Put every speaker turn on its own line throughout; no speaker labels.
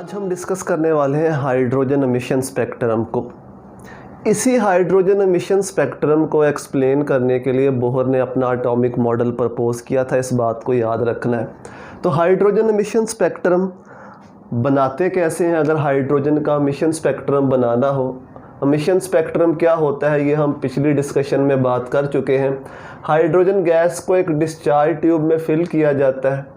आज हम डिस्कस करने वाले हैं हाइड्रोजन एमिशन स्पेक्ट्रम को। इसी हाइड्रोजन एमिशन स्पेक्ट्रम को एक्सप्लेन करने के लिए बोहर ने अपना एटॉमिक मॉडल प्रपोज किया था, इस बात को याद रखना है। तो हाइड्रोजन एमिशन स्पेक्ट्रम बनाते कैसे हैं? अगर हाइड्रोजन का एमिशन स्पेक्ट्रम बनाना हो, एमिशन स्पेक्ट्रम क्या होता है ये हम पिछली डिस्कशन में बात कर चुके हैं। हाइड्रोजन गैस को एक डिस्चार्ज ट्यूब में फिल किया जाता है।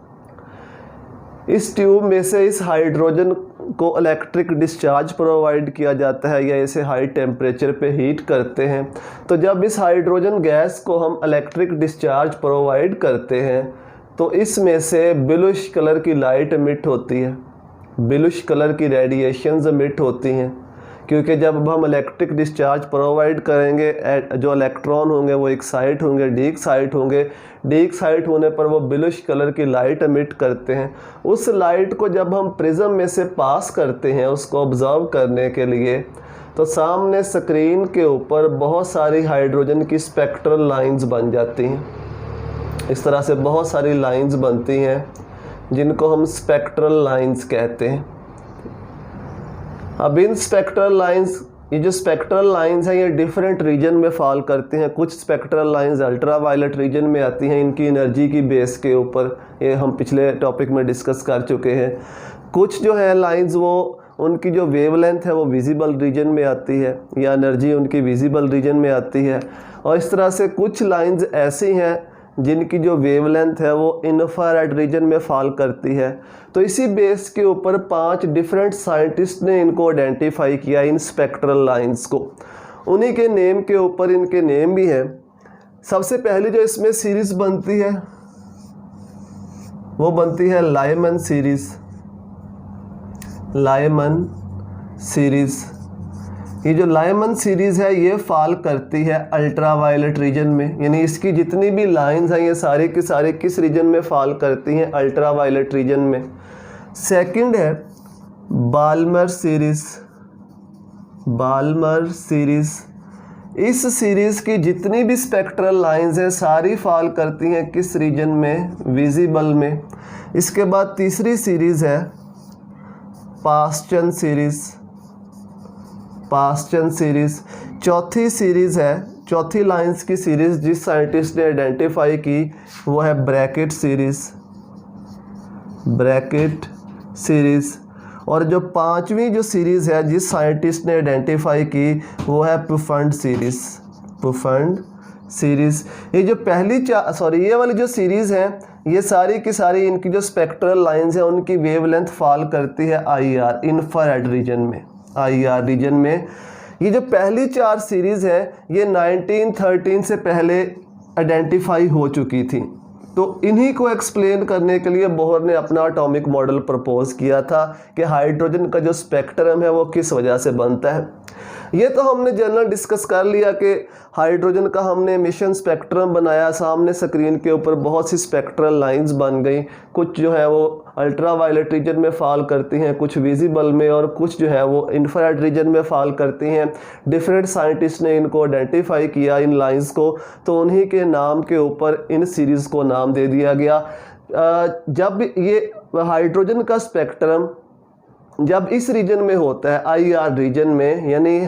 इस ट्यूब में से इस हाइड्रोजन को इलेक्ट्रिक डिस्चार्ज प्रोवाइड किया जाता है या इसे हाई टेम्परेचर पे हीट करते हैं। तो जब इस हाइड्रोजन गैस को हम इलेक्ट्रिक डिस्चार्ज प्रोवाइड करते हैं तो इसमें से ब्लूइश कलर की लाइट एमिट होती है, ब्लूइश कलर की रेडिएशंस एमिट होती हैं, क्योंकि जब हम इलेक्ट्रिक डिस्चार्ज प्रोवाइड करेंगे जो इलेक्ट्रॉन होंगे वो एक्साइट होंगे, डी एक्साइट होंगे। डी एक्साइट होने पर वो ब्लूइश कलर की लाइट एमिट करते हैं। उस लाइट को जब हम प्रिज्म में से पास करते हैं उसको ऑब्जर्व करने के लिए, तो सामने स्क्रीन के ऊपर बहुत सारी हाइड्रोजन की स्पेक्ट्रल लाइंस बन जाती हैं। इस तरह से बहुत सारी लाइंस बनती हैं जिनको हम स्पेक्ट्रल लाइंस कहते हैं। अब इन स्पेक्ट्रल लाइंस, ये जो स्पेक्ट्रल लाइंस हैं ये डिफरेंट रीजन में फॉल करते हैं। कुछ spectral lines ultraviolet region में आती हैं इनकी एनर्जी की बेस के ऊपर, ये हम पिछले टॉपिक में डिस्कस कर चुके हैं। कुछ जो है लाइंस वो उनकी जो वेवलेंथ है वो विजिबल रीजन में आती है या एनर्जी उनकी विजिबल रीजन में आती है। और इस तरह से कुछ लाइंस ऐसी हैं जिनकी जो वेवलेंथ है वो इंफ्रारेड रीजन में फॉल करती है। तो इसी बेस के ऊपर 5 डिफरेंट साइंटिस्ट ने इनको आइडेंटिफाई किया, इन स्पेक्ट्रल लाइंस को। उन्हीं के नेम के ऊपर इनके नेम भी हैं। सबसे पहली जो इसमें सीरीज़ बनती है वो बनती है लायमन सीरीज़। लायमन सीरीज़, ये जो लायमन सीरीज़ है ये फॉल करती है अल्ट्रा वायलेट रीजन में, यानी इसकी जितनी भी लाइंस हैं ये सारी की सारी किस रीजन में फॉल करती हैं? अल्ट्रा वायलेट रीजन में। सेकंड है बाल्मर सीरीज़। बाल्मर सीरीज़, इस सीरीज़ की जितनी भी स्पेक्ट्रल लाइंस हैं सारी फॉल करती हैं किस रीजन में? विजिबल में। इसके बाद तीसरी सीरीज़ है पास्चन सीरीज़। Paschen series. चौथी सीरीज़ है, चौथी लाइंस की सीरीज़ जिस साइंटिस्ट ने आइडेंटिफाई की वो है ब्रैकेट सीरीज़। Bracket series. और जो पांचवी जो सीरीज़ है जिस साइंटिस्ट ने आइडेंटिफाई की वो है प्रूफंड सीरीज़। प्रूफंड सीरीज़। ये जो पहली ये वाली जो सीरीज़ है ये सारी की सारी इनकी जो स्पेक्ट्रल लाइंस है उनकी वेवलेंथ फॉल करती है IR, इंफ्रारेड रीजन में, IR रीजन में। ये जो पहली 4 सीरीज़ है ये 1913 से पहले आइडेंटिफाई हो चुकी थी। तो इन्हीं को एक्सप्लेन करने के लिए बोहर ने अपना एटॉमिक मॉडल प्रपोज किया था कि हाइड्रोजन का जो स्पेक्ट्रम है वो किस वजह से बनता है। ये तो हमने जनरल डिस्कस कर लिया कि हाइड्रोजन का हमने एमिशन स्पेक्ट्रम बनाया, सामने स्क्रीन के ऊपर बहुत सी स्पेक्ट्रल लाइंस बन गई। कुछ जो है वो अल्ट्रा वायलेट रीजन में फॉल करती हैं, कुछ विजिबल में, और कुछ जो है वो इंफ्रारेड रीजन में फॉल करती हैं। डिफरेंट साइंटिस्ट ने इनको आइडेंटिफाई किया इन लाइंस को, तो उन्हीं के नाम के ऊपर इन सीरीज़ को नाम दे दिया गया। जब ये हाइड्रोजन का स्पेक्ट्रम जब इस रीजन में होता है IR रीजन में, यानी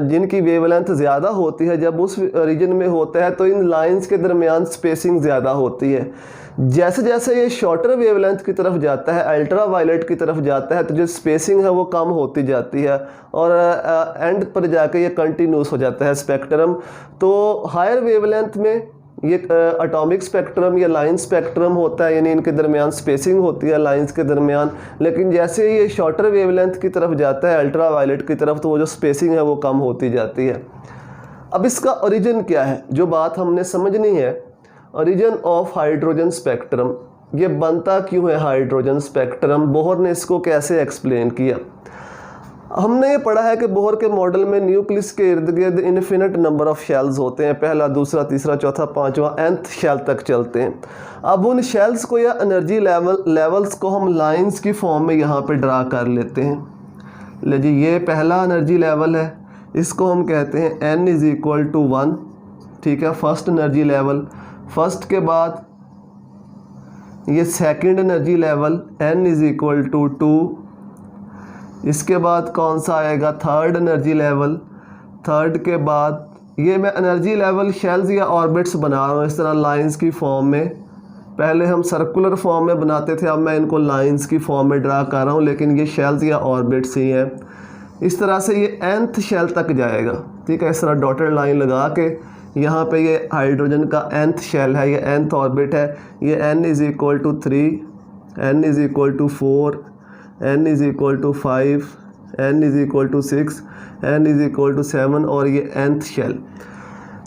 जिनकी वेवलेंथ ज़्यादा होती है, जब उस रीजन में होता है तो इन लाइंस के दरमियान स्पेसिंग ज़्यादा होती है। जैसे जैसे ये शॉर्टर वेवलेंथ की तरफ जाता है, अल्ट्रा वायलेट की तरफ जाता है, तो जो स्पेसिंग है वो कम होती जाती है और एंड पर जाके ये कंटिन्यूस हो जाता है स्पेक्ट्रम। तो हायर वेवलेंथ में ये एटॉमिक स्पेक्ट्रम या लाइन स्पेक्ट्रम होता है, यानी इनके दरमियान स्पेसिंग होती है लाइंस के दरमियान। लेकिन जैसे ये शॉर्टर वेवलेंथ की तरफ जाता है, अल्ट्रा वायलेट की तरफ, तो वो जो स्पेसिंग है वो कम होती जाती है। अब इसका ओरिजिन क्या है, जो बात हमने समझनी है, ओरिजिन ऑफ हाइड्रोजन स्पेक्ट्रम, ये बनता क्यों है हाइड्रोजन स्पेक्ट्रम, बोहर ने इसको कैसे एक्सप्लेन किया। हमने ये पढ़ा है कि बोहर के मॉडल में न्यूक्लियस के इर्द गिर्द इन्फिनिट नंबर ऑफ शेल्स होते हैं, पहला, दूसरा, तीसरा, चौथा, पांचवा, nth शेल तक चलते हैं। अब उन शेल्स को या एनर्जी लेवल्स को हम लाइंस की फॉर्म में यहाँ पे ड्रा कर लेते हैं। ले जी, ये पहला एनर्जी लेवल है, इसको हम कहते हैं n = 1, ठीक है, फर्स्ट एनर्जी लेवल। फर्स्ट के बाद ये सेकंड एनर्जी लेवल n = 2, इसके बाद कौन सा आएगा, थर्ड एनर्जी लेवल। थर्ड के बाद ये मैं एनर्जी लेवल शेल्स या ऑर्बिट्स बना रहा हूँ इस तरह लाइंस की फॉर्म में। पहले हम सर्कुलर फॉर्म में बनाते थे, अब मैं इनको लाइंस की फॉर्म में ड्रा कर रहा हूँ, लेकिन ये शेल्स या ऑर्बिट्स ही हैं। इस तरह से ये nth शेल तक जाएगा, ठीक है। इस तरह डॉटेड लाइन लगा के यहाँ पे ये हाइड्रोजन का nth शेल है, ये nth ऑर्बिट है। ये n is equal to 3, n is equal to 4, n is equal to 5, n is equal to 6, n is equal to 7 और ये nth शेल।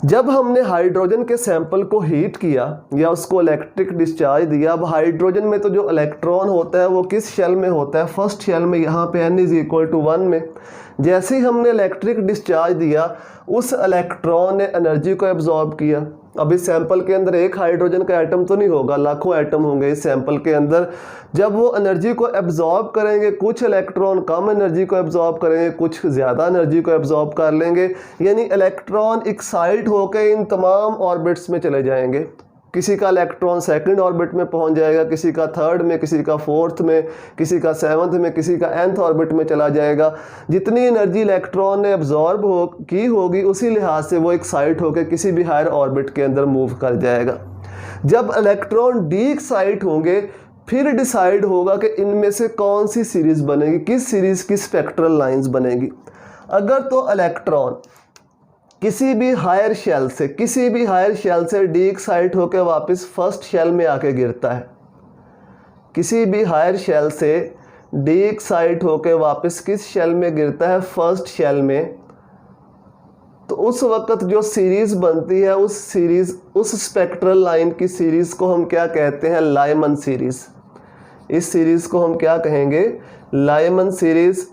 जब हमने हाइड्रोजन के सैंपल को हीट किया या उसको इलेक्ट्रिक डिस्चार्ज दिया, अब हाइड्रोजन में तो जो इलेक्ट्रॉन होता है वो किस शेल में होता है, फर्स्ट शेल में। यहाँ पे n इज़ इक्वल टू 1 में जैसे ही हमने इलेक्ट्रिक डिस्चार्ज दिया, उस इलेक्ट्रॉन ने एनर्जी को एब्जॉर्ब किया। अब इस सैंपल के अंदर एक हाइड्रोजन का एटम तो नहीं होगा, लाखों एटम होंगे इस सैंपल के अंदर। जब वो एनर्जी को एब्जॉर्ब करेंगे, कुछ इलेक्ट्रॉन कम एनर्जी को एब्जॉर्ब करेंगे, कुछ ज़्यादा एनर्जी को एब्जॉर्ब कर लेंगे, यानी इलेक्ट्रॉन एक्साइट होकर इन तमाम ऑर्बिट्स में चले जाएंगे। किसी का इलेक्ट्रॉन सेकंड ऑर्बिट में पहुंच जाएगा, किसी का थर्ड में, किसी का फोर्थ में, किसी का सेवंथ में, किसी का nth ऑर्बिट में चला जाएगा। जितनी एनर्जी इलेक्ट्रॉन ने एब्जॉर्ब की होगी, उसी लिहाज से वो एक्साइट होकर किसी भी हायर ऑर्बिट के अंदर मूव कर जाएगा। जब इलेक्ट्रॉन डी एक्साइट होंगे, फिर डिसाइड होगा कि इनमें से कौन सी सीरीज़ बनेगी, किस सीरीज़ की स्पेक्ट्रल लाइंस बनेगी। अगर तो इलेक्ट्रॉन किसी भी हायर शेल से डी एक्साइट होकर वापस फर्स्ट शेल में आके गिरता है, किसी भी हायर शेल से डी एक्साइट होकर वापस किस शेल में गिरता है, फर्स्ट शेल में, तो उस वक्त जो सीरीज़ बनती है, उस स्पेक्ट्रल लाइन की सीरीज़ को हम क्या कहते हैं, लायमन सीरीज़। इस सीरीज़ को हम क्या कहेंगे, लायमन सीरीज़।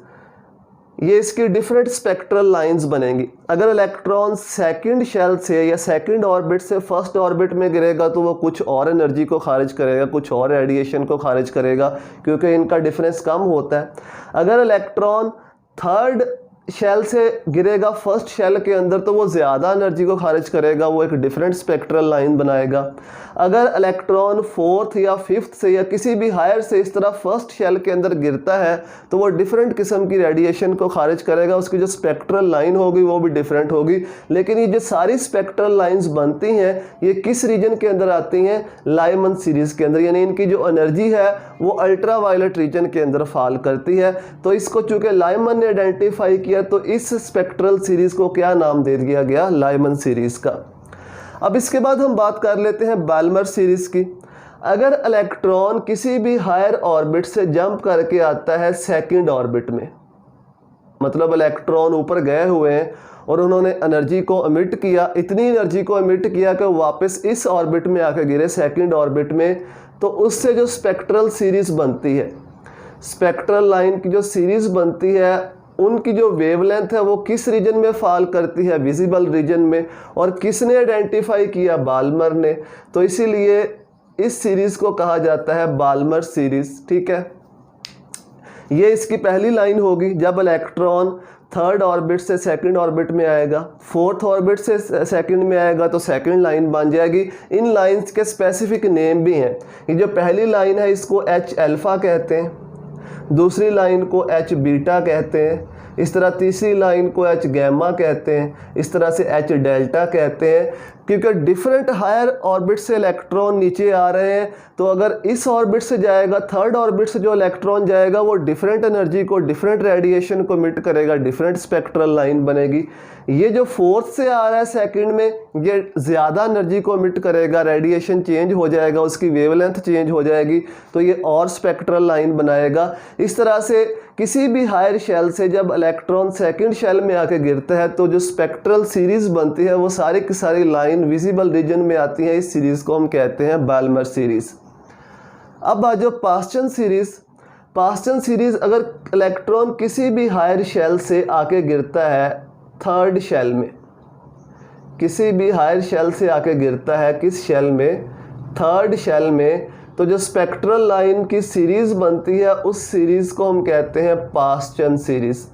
ये इसकी डिफरेंट स्पेक्ट्रल लाइंस बनेंगी। अगर इलेक्ट्रॉन सेकंड शेल से या सेकंड ऑर्बिट से फर्स्ट ऑर्बिट में गिरेगा तो वो कुछ और एनर्जी को खारिज करेगा, कुछ और रेडिएशन को खारिज करेगा, क्योंकि इनका डिफरेंस कम होता है। अगर इलेक्ट्रॉन थर्ड शेल से गिरेगा फर्स्ट शेल के अंदर तो वो ज़्यादा एनर्जी को खारिज करेगा, वो एक डिफरेंट स्पेक्ट्रल लाइन बनाएगा। अगर इलेक्ट्रॉन फोर्थ या फिफ्थ से या किसी भी हायर से इस तरह फर्स्ट शेल के अंदर गिरता है तो वो डिफरेंट किस्म की रेडिएशन को खारिज करेगा, उसकी जो स्पेक्ट्रल लाइन होगी वो भी डिफरेंट होगी। लेकिन ये जो सारी स्पेक्ट्रल लाइंस बनती हैं ये किस रीजन के अंदर आती हैं, लायमन सीरीज़ के अंदर, यानी इनकी जो एनर्जी है वो अल्ट्रा वायलेट रीजन के अंदर फॉल करती है। तो इसको चूँकि लायमन ने आइडेंटिफाई किया तो इस स्पेक्ट्रल सीरीज़ को क्या नाम दे दिया गया, लायमन सीरीज़ का। अब इसके बाद हम बात कर लेते हैं बाल्मर सीरीज़ की। अगर इलेक्ट्रॉन किसी भी हायर ऑर्बिट से जंप करके आता है सेकंड ऑर्बिट में, मतलब इलेक्ट्रॉन ऊपर गए हुए हैं और उन्होंने एनर्जी को एमिट किया, इतनी एनर्जी को एमिट किया कि वापस इस ऑर्बिट में आकर गिरे सेकंड ऑर्बिट में, तो उससे जो स्पेक्ट्रल सीरीज़ बनती है, स्पेक्ट्रल लाइन की जो सीरीज़ बनती है, उनकी जो वेवलेंथ है वो किस रीजन में फॉल करती है, विजिबल रीजन में। और किसने आइडेंटिफाई किया, बाल्मर ने। तो इसीलिए इस सीरीज़ को कहा जाता है बाल्मर सीरीज़, ठीक है। ये इसकी पहली लाइन होगी जब इलेक्ट्रॉन थर्ड ऑर्बिट से सेकंड ऑर्बिट में आएगा, फोर्थ ऑर्बिट से सेकंड में आएगा तो सेकंड लाइन बन जाएगी। इन लाइंस के स्पेसिफिक नेम भी हैं। ये जो पहली लाइन है इसको H अल्फ़ा कहते हैं, दूसरी लाइन को H बीटा कहते हैं, इस तरह तीसरी लाइन को H गैमा कहते हैं, इस तरह से H डेल्टा कहते हैं। क्योंकि डिफरेंट हायर ऑर्बिट से इलेक्ट्रॉन नीचे आ रहे हैं, तो अगर इस ऑर्बिट से जाएगा, थर्ड ऑर्बिट से जो इलेक्ट्रॉन जाएगा वो डिफरेंट एनर्जी को, डिफरेंट रेडिएशन को एमिट करेगा, डिफरेंट स्पेक्ट्रल लाइन बनेगी। ये जो फोर्थ से आ रहा है सेकंड में, ये ज़्यादा एनर्जी को एमिट करेगा, रेडिएशन चेंज हो जाएगा, उसकी वेवलेंथ चेंज हो जाएगी, तो ये और स्पेक्ट्रल लाइन बनाएगा। इस तरह से किसी भी हायर शेल से जब इलेक्ट्रॉन सेकंड शेल में आके गिरता है तो जो स्पेक्ट्रल सीरीज़ बनती है वो सारी की सारी लाइन विजिबल रीजन में आती है। इस सीरीज़ को हम कहते हैं बाल्मर सीरीज़। अब आ जाओ पास्चन सीरीज़। पास्चन सीरीज़, अगर इलेक्ट्रॉन किसी भी हायर शेल से आके गिरता है थर्ड शेल में, किसी भी हायर शेल से आके गिरता है किस शेल में, थर्ड शेल में, तो जो स्पेक्ट्रल लाइन की सीरीज़ बनती है उस सीरीज़ को हम कहते हैं पास्चन सीरीज़।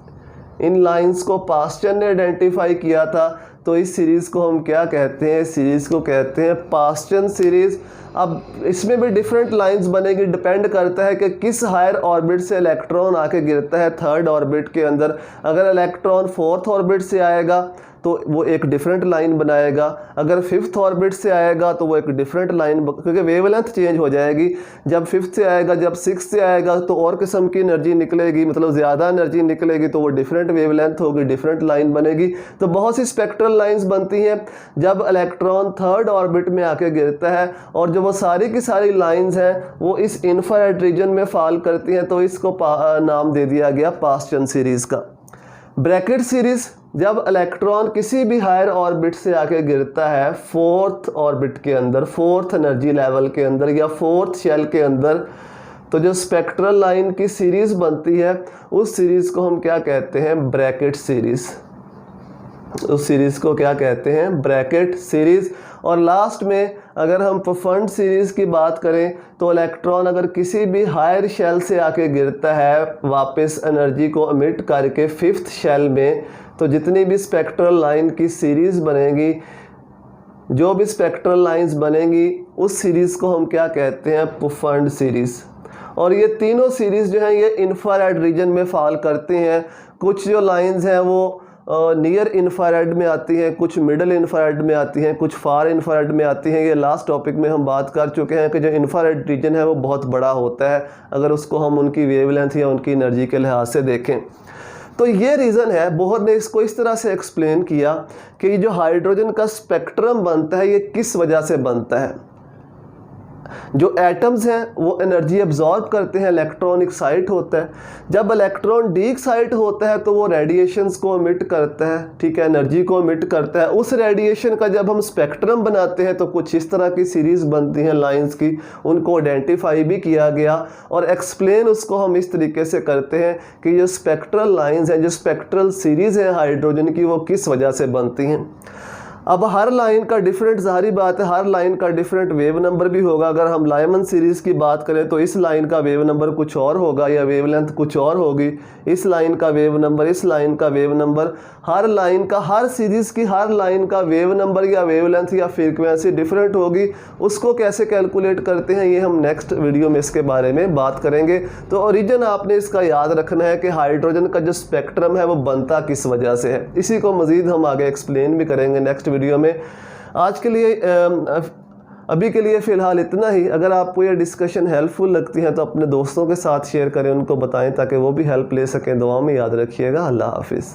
इन लाइंस को पास्चन ने आइडेंटिफाई किया था तो इस सीरीज़ को हम क्या कहते हैं, सीरीज़ को कहते हैं पास्चन सीरीज़। अब इसमें भी डिफरेंट लाइंस बनेगी, डिपेंड करता है कि किस हायर ऑर्बिट से इलेक्ट्रॉन आके गिरता है थर्ड ऑर्बिट के अंदर। अगर इलेक्ट्रॉन फोर्थ ऑर्बिट से आएगा तो वो एक डिफरेंट लाइन बनाएगा, अगर फिफ्थ ऑर्बिट से आएगा तो वो एक डिफरेंट लाइन, क्योंकि वेवलेंथ चेंज हो जाएगी। जब फिफ्थ से आएगा, जब सिक्स से आएगा तो और किस्म की एनर्जी निकलेगी, मतलब ज़्यादा एनर्जी निकलेगी, तो वो डिफरेंट वेवलेंथ होगी, डिफरेंट लाइन बनेगी। तो बहुत सी स्पेक्ट्रल लाइंस बनती हैं जब इलेक्ट्रॉन थर्ड ऑर्बिट में आके गिरता है, और जो वो सारी की सारी लाइंस हैं वो इस इंफ्रारेड रीजन में फॉल करती हैं, तो इसको नाम दे दिया गया पास्चन सीरीज़ का। ब्रैकेट सीरीज़, जब इलेक्ट्रॉन किसी भी हायर ऑर्बिट से आके गिरता है फोर्थ ऑर्बिट के अंदर, फोर्थ एनर्जी लेवल के अंदर या फोर्थ शेल के अंदर, तो जो स्पेक्ट्रल लाइन की सीरीज़ बनती है उस सीरीज़ को हम क्या कहते हैं, ब्रैकेट सीरीज़। उस सीरीज़ को क्या कहते हैं, ब्रैकेट सीरीज़। और लास्ट में अगर हम प्रोफंड सीरीज़ की बात करें तो इलेक्ट्रॉन अगर किसी भी हायर शेल से आके गिरता है वापस एनर्जी को एमिट करके फिफ्थ शेल में, तो जितनी भी स्पेक्ट्रल लाइन की सीरीज़ बनेगी, जो भी स्पेक्ट्रल लाइंस बनेंगी उस सीरीज़ को हम क्या कहते हैं, प्रोफंड सीरीज़। और ये तीनों सीरीज़ जो हैं ये इंफ्रारेड रीजन में फॉल करते हैं। कुछ जो लाइंस हैं वो नियर इंफ्रारेड में आती हैं, कुछ मिडल इंफ्रारेड में आती हैं, कुछ फार इंफ्रारेड में आती हैं। ये लास्ट टॉपिक में हम बात कर चुके हैं कि जो इंफ्रारेड रीजन है वो बहुत बड़ा होता है अगर उसको हम उनकी वेवलेंथ या उनकी एनर्जी के लिहाज से देखें। तो ये रीज़न है, बोहर ने इसको इस तरह से एक्सप्लेन किया कि जो हाइड्रोजन का स्पेक्ट्रम बनता है ये किस वजह से बनता है। जो एटम्स हैं वो एनर्जी एब्जॉर्ब करते हैं, इलेक्ट्रॉन एक्साइट होता है। जब इलेक्ट्रॉन डी एक्साइट होता है तो वो रेडिएशंस को एमिट करता है, ठीक है, एनर्जी को एमिट करता है। उस रेडिएशन का जब हम स्पेक्ट्रम बनाते हैं तो कुछ इस तरह की सीरीज़ बनती हैं लाइंस की, उनको आइडेंटिफाई भी किया गया और एक्सप्लेन उसको हम इस तरीके से करते हैं कि जो स्पेक्ट्रल लाइंस हैं, जो स्पेक्ट्रल सीरीज़ हैं हाइड्रोजन की, वो किस वजह से बनती हैं। अब हर लाइन का डिफरेंट, ज़ाहिर बात है हर लाइन का डिफरेंट वेव नंबर भी होगा। अगर हम लायमन सीरीज़ की बात करें तो इस लाइन का वेव नंबर कुछ और होगा या वेवलेंथ कुछ और होगी, इस लाइन का वेव नंबर, इस लाइन का वेव नंबर, हर लाइन का, हर सीरीज़ की हर लाइन का वेव नंबर या वेवलेंथ या फ्रीक्वेंसी डिफरेंट होगी। उसको कैसे कैलकुलेट करते हैं ये हम नेक्स्ट वीडियो में इसके बारे में बात करेंगे। तो ओरिजिन आपने इसका याद रखना है कि हाइड्रोजन का जो स्पेक्ट्रम है वो बनता किस वजह से है। इसी को मज़ीद हम आगे एक्सप्लेन भी करेंगे नेक्स्ट वीडियो में। आज के लिए अभी के लिए फ़िलहाल इतना ही। अगर आपको ये डिस्कशन हेल्पफुल लगती है तो अपने दोस्तों के साथ शेयर करें, उनको बताएं ताकि वो भी हेल्प ले सकें। दुआ में याद रखिएगा। अल्लाह हाफिज़।